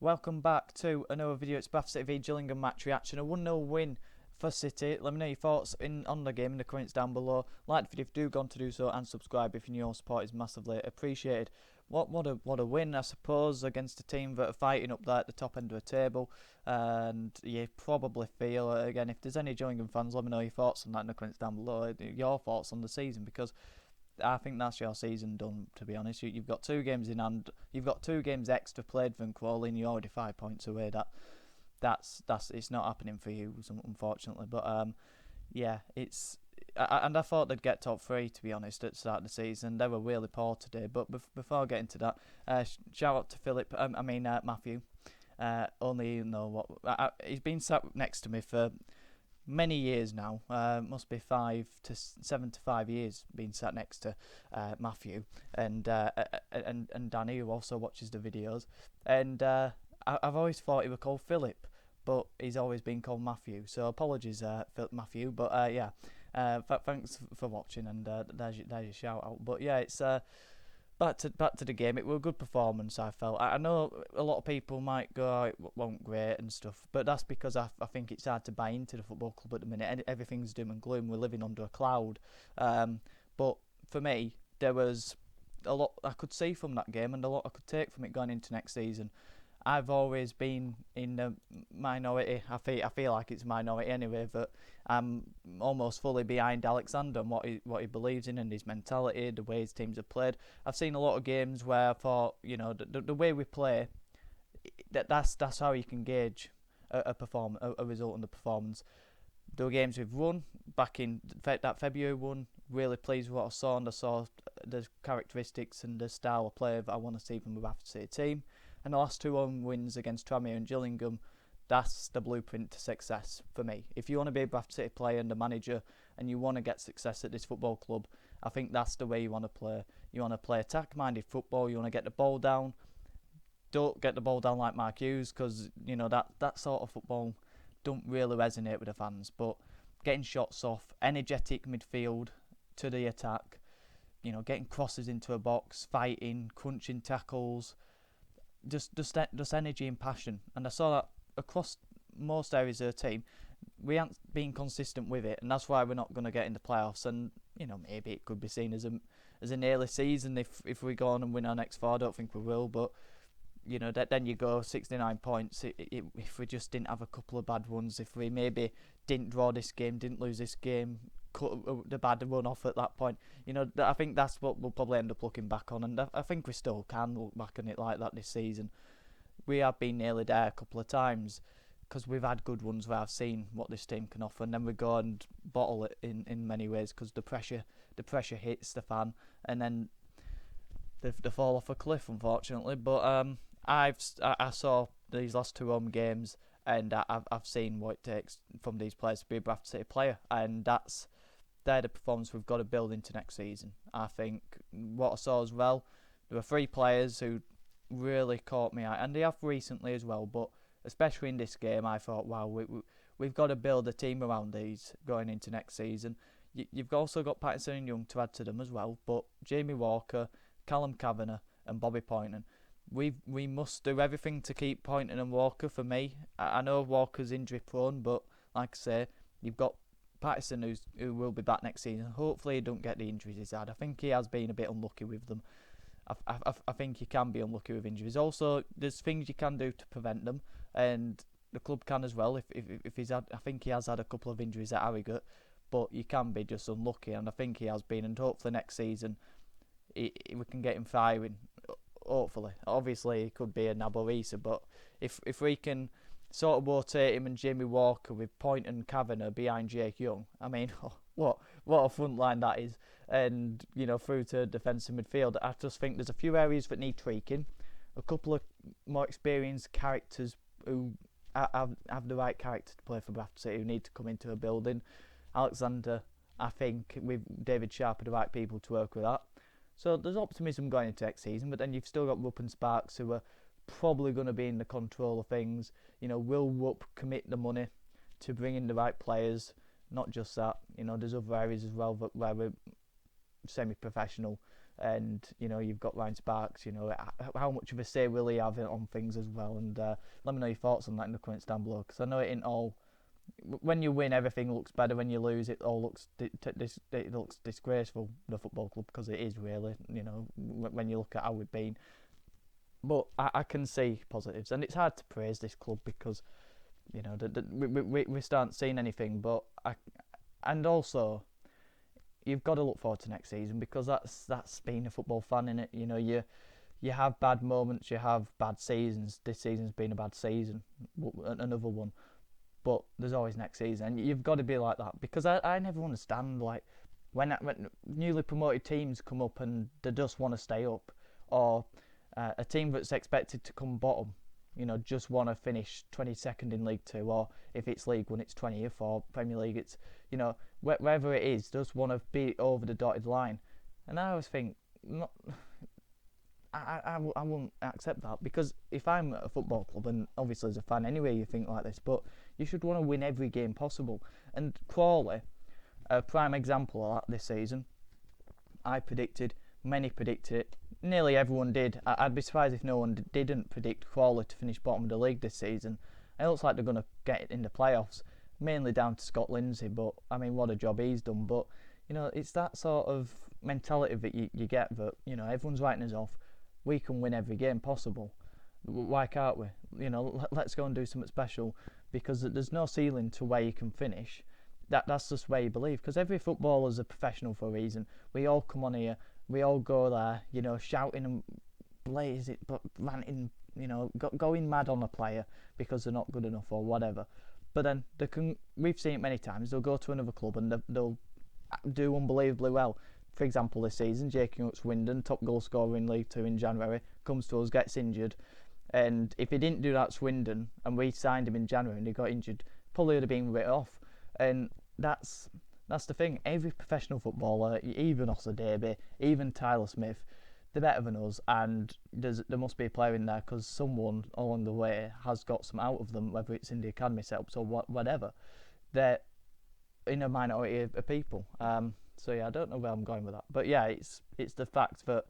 Welcome back to another video. It's Bradford City v Gillingham match reaction. A 1-0 win for City. Let me know your thoughts on the game in the comments down below. Like the video if you do go on to do so, and subscribe if your support is massively appreciated. What a win, I suppose, against a team that are fighting up there at the top end of the table. And you probably feel, again, if there's any Gillingham fans, let me know your thoughts on that in the comments down below. Your thoughts on the season, because I think that's your season done, to be honest. You've got 2 games in hand. You've got 2 games extra played than Crawley, and you're already 5 points away. That's it's not happening for you, unfortunately. But yeah, and I thought they'd get top 3, to be honest, at the start of the season. They were really poor today. But before I get into that, shout out to Philip. Matthew. Only he's been sat next to me for many years now. Must be 7 to 5 years being sat next to Matthew and Danny, who also watches the videos. And I've always thought he was called Philip, but he's always been called Matthew. So apologies, Matthew. But yeah, thanks for watching, and there's your shout out. But yeah, it's back to the game. It was a good performance, I felt. I know a lot of people might go, oh, it wasn't great and stuff, but that's because I think it's hard to buy into the football club at the minute. Everything's doom and gloom. We're living under a cloud. But for me, there was a lot I could see from that game, and a lot I could take from it going into next season. I've always been in the minority. I feel like it's a minority anyway, but I'm almost fully behind Alexander and what he believes in and his mentality, the way his teams have played. I've seen a lot of games where I thought, the way we play, that's how you can gauge a result in the performance. The games we've won back in that February one, really pleased with what I saw, and I saw the characteristics and the style of play that I want to see from the Bradford City team. And the last 2 home wins against Tranmere and Gillingham, that's the blueprint to success for me. If you want to be a Bradford City player and a manager, and you want to get success at this football club, I think that's the way you want to play. You want to play attack-minded football. You want to get the ball down. Don't get the ball down like Mark Hughes, because that sort of football don't really resonate with the fans. But getting shots off, energetic midfield to the attack, getting crosses into a box, fighting, crunching tackles. Just energy and passion, and I saw that across most areas of the team. We aren't being consistent with it, and that's why we're not going to get in the playoffs. And maybe it could be seen as an early season if we go on and win our next 4. I don't think we will, but then you go 69 points. If we just didn't have a couple of bad ones, if we maybe didn't draw this game, didn't lose this game, cut the bad run off at that point, I think that's what we'll probably end up looking back on, and I think we still can look back on it like that this season. We have been nearly there a couple of times, because we've had good ones where I've seen what this team can offer, and then we go and bottle it in many ways, because the pressure hits the fan, and then they fall off a cliff, unfortunately. But I saw these last 2 home games, and I've seen what it takes from these players to be a Bradford City player, and they're the performance we've got to build into next season. I think what I saw as well, there were 3 players who really caught me eye, and they have recently as well, but especially in this game, I thought, wow, we've got to build a team around these going into next season. You've also got Patterson and Young to add to them as well, but Jamie Walker, Callum Kavanagh and Bobby Poynton, we must do everything to keep Poynton and Walker. For me, I know Walker's injury prone, but like I say, you've got Patterson who will be back next season. Hopefully he don't get the injuries he's had. I think he has been a bit unlucky with them. I think he can be unlucky with injuries. Also, there's things you can do to prevent them, and the club can as well. If he's had, I think he has had a couple of injuries at Harrogate, but you can be just unlucky, and I think he has been. And hopefully next season we can get him firing. Hopefully, obviously it could be a Naborisa, but if we can sort of rotate him and Jamie Walker with Point and Kavanagh behind Jake Young, I mean, what a front line that is. And through to defensive midfield, I just think there's a few areas that need tweaking. A couple of more experienced characters who have the right character to play for Bradford City, who need to come into a building. Alexander, I think, with David Sharp are the right people to work with that. So there's optimism going into next season, but then you've still got Rupp and Sparks, who are probably going to be in the control of things. Will Rupp commit the money to bring in the right players? Not just that, there's other areas as well where we're semi-professional. and you've got Ryan Sparks. How much of a say will he have on things as well? And let me know your thoughts on that in the comments down below, because I know it ain't all. When you win, everything looks better. When you lose, it all looks it looks disgraceful. The football club, because it is really. When you look at how we've been. But I can see positives, and it's hard to praise this club because we starting seeing anything. But and also you've got to look forward to next season, because that's being a football fan, innit? You have bad moments, you have bad seasons. This season's been a bad season, another one. But there's always next season, and you've got to be like that, because I never understand like when newly promoted teams come up and they just want to stay up, or a team that's expected to come bottom, just want to finish 22nd in League Two, or if it's League One, it's 20th, or Premier League, it's wherever it is, just want to be over the dotted line. And I always think, I won't accept that, because if I'm at a football club, and obviously as a fan anyway, you think like this, but you should want to win every game possible. And Crawley, a prime example of that this season. Many predicted it. Nearly everyone did. I'd be surprised if no one didn't predict Crawley to finish bottom of the league this season. It looks like they're going to get it in the playoffs, mainly down to Scott Lindsay, but I mean, what a job he's done. But it's that sort of mentality that you get, that everyone's writing us off. We can win every game possible. Why can't we? Let's go and do something special, because there's no ceiling to where you can finish. That's just where you believe, because every footballer's a professional for a reason. We all come on here, we all go there, shouting and ranting, going mad on a player because they're not good enough or whatever. But then we've seen it many times. They'll go to another club and they'll do unbelievably well. For example, this season, Jake Swindon, top goal scorer in League Two in January, comes to us, gets injured, and if he didn't do that at Swindon and we signed him in January and he got injured, probably would have been written off. And that's the thing. Every professional footballer, even Ossa Derby, even Tyler Smith, they're better than us, and there must be a player in there, because someone along the way has got some out of them, whether it's in the academy setups or whatever. They're in a minority of people. So yeah, I don't know where I'm going with that, but yeah, it's the fact that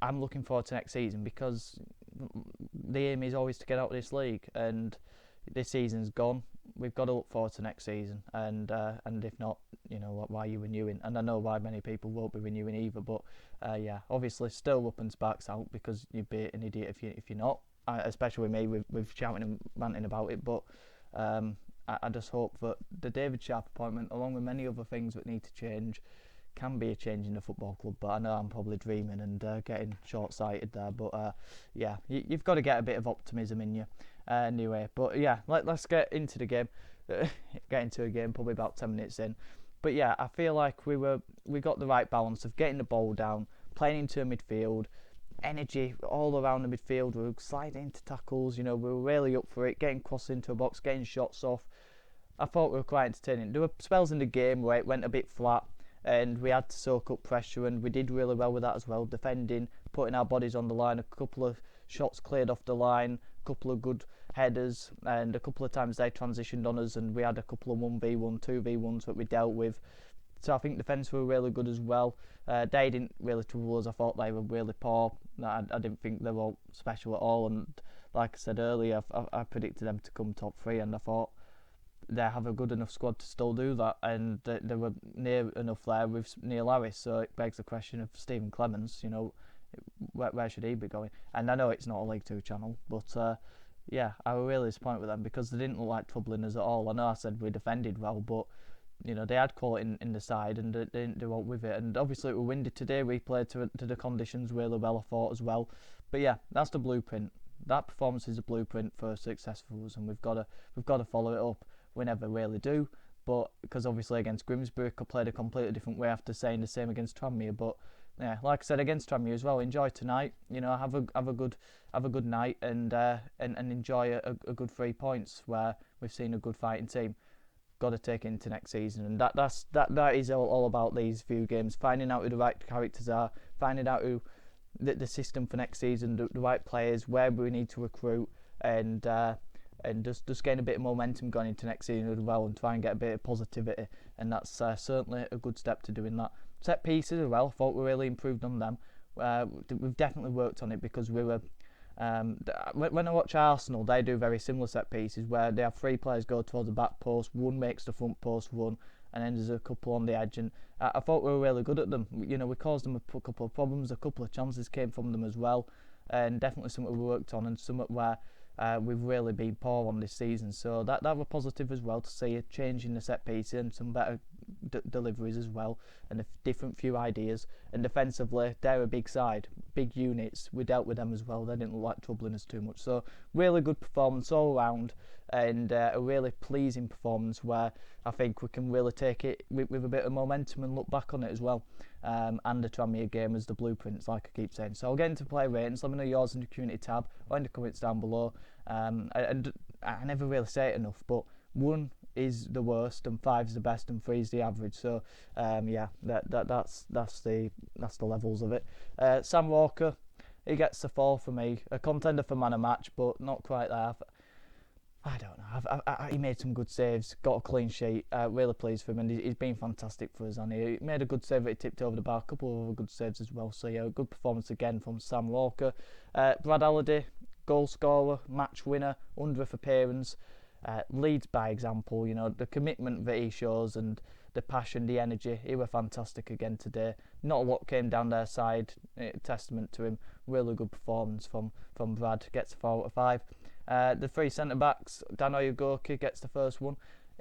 I'm looking forward to next season, because the aim is always to get out of this league, and this season's gone. We've got to look forward to next season, and if not, why are you renewing? And I know why many people won't be renewing either, but yeah, obviously still up and Sparks out, because you'd be an idiot if you're not, especially with me with shouting and ranting about it. But I just hope that the David Sharp appointment, along with many other things that need to change, can be a change in the football club. But I know I'm probably dreaming and getting short-sighted there. But yeah, you've got to get a bit of optimism in you anyway. But yeah, let's get into the game. Get into a game probably about 10 minutes in. But yeah, I feel like we got the right balance of getting the ball down, playing into midfield, energy all around the midfield. We were sliding into tackles, we were really up for it, getting crossed into a box, getting shots off. I thought we were quite entertaining. There were spells in the game where it went a bit flat and we had to soak up pressure, and we did really well with that as well, defending, putting our bodies on the line. A couple of shots cleared off the line, a couple of good headers, and a couple of times they transitioned on us, and we had a couple of 1v1, 2v1s that we dealt with. So I think defence were really good as well. They didn't really trouble us. I thought they were really poor. I didn't think they were special at all. And like I said earlier, I predicted them to come top 3, and I thought they have a good enough squad to still do that. And they were near enough there with Neil Harris. So it begs the question of Stephen Clemens. Where should he be going? And I know it's not a League Two channel, but yeah, I was really disappointed with them, because they didn't look like troubling us at all. I know I said we defended well, but they had quality in the side, and they didn't do well with it. And obviously it was windy today. We played to the conditions really well, I thought, as well. But yeah, that's the blueprint. That performance is a blueprint for success for us, and we've got to follow it up. We never really do, but because obviously against Grimsby I played a completely different way after saying the same against Tranmere. But yeah, like I said, against Tranmere as well, enjoy tonight. Have a good night, and enjoy a good 3 points where we've seen a good fighting team. Got to take it into next season, and that is all about these few games. Finding out who the right characters are, finding out who the system for next season, the right players, where we need to recruit, and just getting a bit of momentum going into next season as well, and try and get a bit of positivity. And that's certainly a good step to doing that. Set pieces as well, I thought we really improved on them. We've definitely worked on it because we were. When I watch Arsenal, they do very similar set pieces where they have 3 players go towards the back post, one makes the front post run, and then there's a couple on the edge. And I thought we were really good at them. You know, we caused them a couple of problems, a couple of chances came from them as well, and definitely something we worked on and something where we've really been poor on this season. So that was positive as well to see a change in the set piece and some better deliveries as well, and a different few ideas. And defensively, they're a big side, big units. We dealt with them as well. They didn't look like troubling us too much. So really good performance all round, and a really pleasing performance where I think we can really take it with a bit of momentum and look back on it as well. And the Tranmere game as the blueprints, like I keep saying. So I'll get into play ratings. Let me know yours in the community tab or in the comments down below. And I never really say it enough, but 1 is the worst and 5 is the best and 3 is the average. So yeah, that's the levels of it. Sam Walker, he gets the 4 for me. A contender for man of match, but not quite there. I don't know. He made some good saves, got a clean sheet. Really pleased for him, and he's been fantastic for us. And he made a good save that he tipped over the bar. A couple of other good saves as well. So yeah, a good performance again from Sam Walker. Brad Halliday, goal scorer, match winner, 100th appearance. Leads by example. You know, the commitment that he shows and the passion, the energy. He were fantastic again today. Not a lot came down their side. Testament to him. Really good performance from Brad. Gets a 4 out of 5. The 3 centre backs, Dan Oyegoke gets the first one.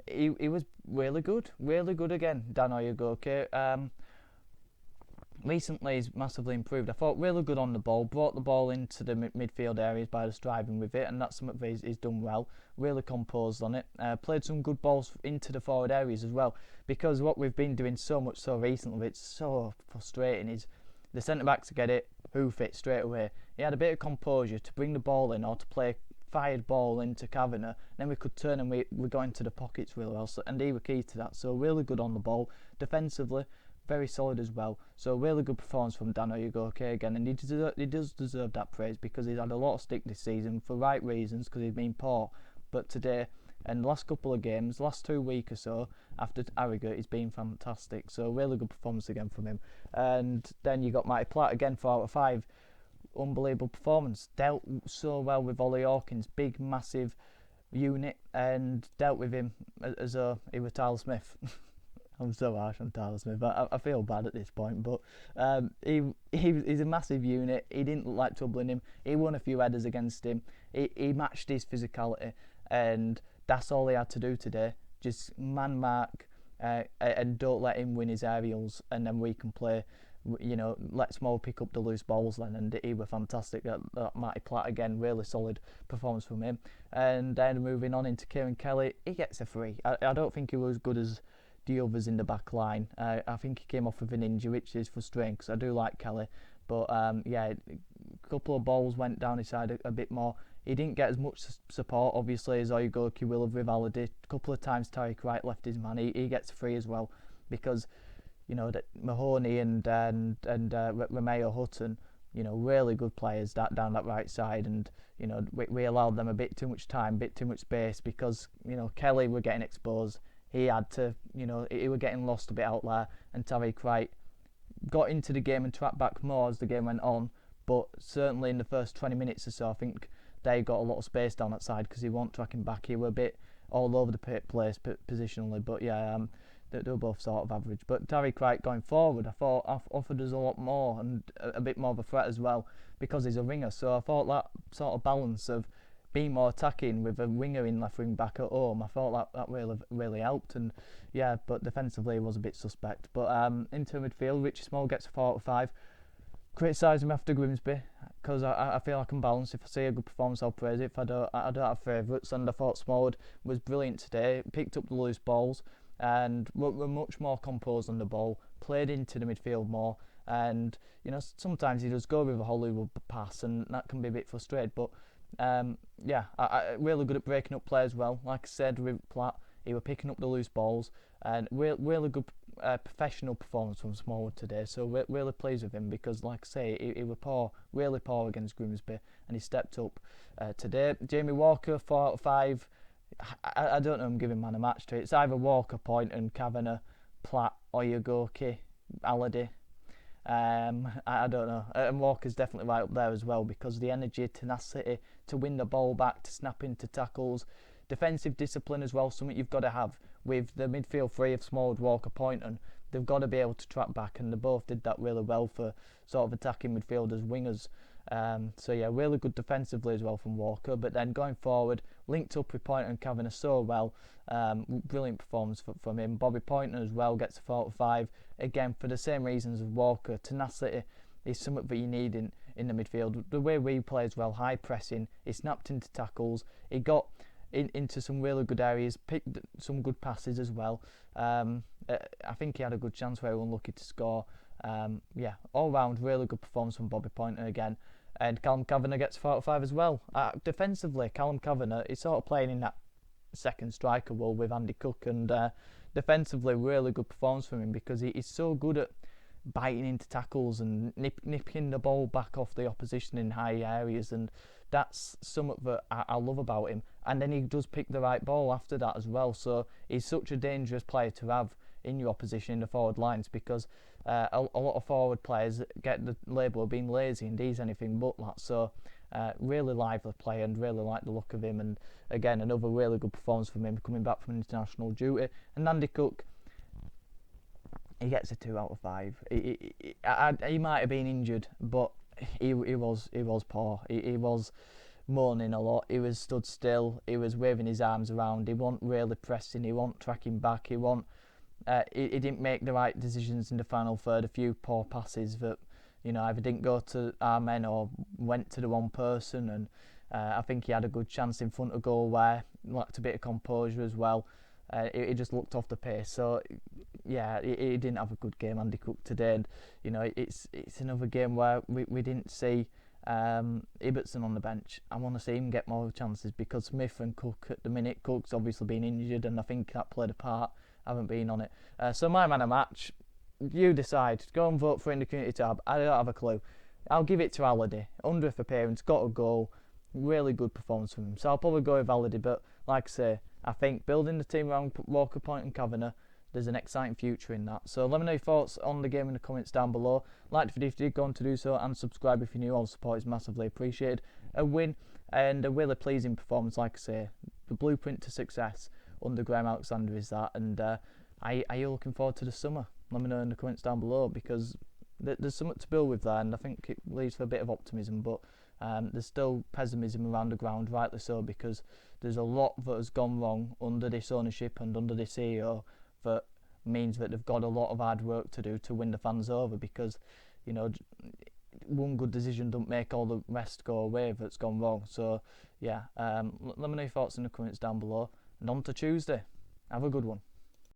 He was really good again. Dan Oyegoke. Recently he's massively improved. I thought really good on the ball, brought the ball into the midfield areas by just driving with it, and that's something that he's done well. Really composed on it. Played some good balls into the forward areas as well, because what we've been doing so much so recently, it's so frustrating, is the centre backs get it, hoof it straight away. He had a bit of composure to bring the ball in or to play fired ball into Kavanagh, then we could turn and we got into the pockets really well, and he were key to that. So really good on the ball. Defensively, very solid as well. So really good performance from Dan Oyegoke again, and he does deserve that praise because he's had a lot of stick this season for right reasons, because he's been poor. But today and the last couple of games, last 2 weeks or so after Harrogate, he's been fantastic. So really good performance again from him. And then you got Matty Platt again, 4 out of 5. Unbelievable performance. Dealt so well with Ollie Hawkins, big massive unit, and dealt with him as though he was Tyler Smith. I'm so harsh on Tyler Smith. I feel bad at this point, but he's a massive unit. He didn't look like troubling him. He won a few headers against him. He matched his physicality, and that's all he had to do today. Just man mark and don't let him win his aerials, and then we can play. You know, let Small pick up the loose balls then, and he were fantastic. That Matty Platt again, really solid performance from him. And then moving on into Kieran Kelly, he gets a 3. I don't think he was as good as the others in the back line. I think he came off with an injury, which is frustrating because I do like Kelly, but yeah, a couple of balls went down his side a bit more. He didn't get as much support, obviously, as Oyegoke will have with Halliday. A couple of times Tariq Wright left his man. He gets a 3 as well, because you know that Mahoney and Romeo Hutton, you know, really good players down that right side, and you know we allowed them a bit too much time, a bit too much space, because you know Kelly were getting exposed. He had to, you know, he were getting lost a bit out there, and Tariq Wright got into the game and tracked back more as the game went on. But certainly in the first 20 minutes or so, I think they got a lot of space down that side because he wasn't tracking back. He were a bit all over the place positionally, but yeah, they were both sort of average. But Tariq Wright going forward, I thought offered us a lot more and a bit more of a threat as well, because he's a winger. So I thought that sort of balance of being more attacking with a winger in left wing back at home, I thought that really helped. And yeah, but defensively he was a bit suspect. But into midfield, Richie Small gets a 4 out of 5. Criticise him after Grimsby, because I feel I can balance. If I see a good performance, I'll praise it. If I don't have favourites. And I thought Smallwood was brilliant today. Picked up the loose balls and were much more composed on the ball. Played into the midfield more. And you know, sometimes he does go with a Hollywood pass, and that can be a bit frustrated. But yeah, I really good at breaking up play as well. Like I said with Platt, he were picking up the loose balls, and really good professional performance from Smallwood today. So we're really pleased with him, because like I say, he was really poor against Grimsby, and he stepped up today. Jamie Walker, 4 out of 5. I don't know, I'm giving man a match to it. It's either Walker, Point and Kavanagh, Platt, Oyegoke. Halliday. I don't know. And Walker's definitely right up there as well, because the energy, tenacity to win the ball back, to snap into tackles, defensive discipline as well, something you've got to have with the midfield three of Smallwood, Walker, Poynton. They've got to be able to track back, and they both did that really well for sort of attacking midfielders, wingers. So yeah, really good defensively as well from Walker. But then going forward, linked up with Poynton and Kavanagh so well. Brilliant performance from him. Bobby Poynton as well gets a 45. Again, for the same reasons as Walker, tenacity is something that you need in the midfield. The way we play as well, high pressing, he snapped into tackles, he got into some really good areas, picked some good passes as well. I think he had a good chance where he was unlucky to score. Yeah, all round really good performance from Bobby Poynton again. And Callum Kavanagh gets 45 as well. Defensively, Callum Kavanagh is sort of playing in that second striker role with Andy Cook, and defensively really good performance from him, because he's so good at biting into tackles and nipping the ball back off the opposition in high areas, and that's something that I love about him. And then he does pick the right ball after that as well, so he's such a dangerous player to have in your opposition in the forward lines, because a lot of forward players get the label of being lazy, and he's anything but that. So really lively player, and really like the look of him. And again, another really good performance from him coming back from international duty. And Andy Cook, he gets a 2 out of 5. He might have been injured, but he was poor. He was moaning a lot. He was stood still. He was waving his arms around. He wasn't really pressing. He wasn't tracking back. He didn't make the right decisions in the final third. A few poor passes that, you know, either didn't go to our men or went to the wrong person. And I think he had a good chance in front of goal where he lacked a bit of composure as well. He just looked off the pace. So yeah, he didn't have a good game, Andy Cook, today. And you know, it's another game where we didn't see Ibbotson on the bench. I want to see him get more chances, because Smith and Cook at the minute. Cook's obviously been injured, and I think that played a part. I haven't been on it. So my man of match, you decide. Go and vote for it in the community tab. I don't have a clue. I'll give it to Halliday. 100th appearance, got a goal. Really good performance from him. So I'll probably go with Halliday. But like I say, I think building the team around Walker, Point and Kavanagh, there's an exciting future in that. So let me know your thoughts on the game in the comments down below. Like the video if you did go on to do so, and subscribe if you're new. All support is massively appreciated. A win and a really pleasing performance, like I say. The blueprint to success under Graham Alexander is that. And are you looking forward to the summer? Let me know in the comments down below, because there's something to build with there, and I think it leads for a bit of optimism. But there's still pessimism around the ground, rightly so, because there's a lot that has gone wrong under this ownership and under this CEO that means that they've got a lot of hard work to do to win the fans over, because, you know, one good decision don't make all the rest go away that's gone wrong. So yeah, let me know your thoughts in the comments down below, and on to Tuesday. Have a good one.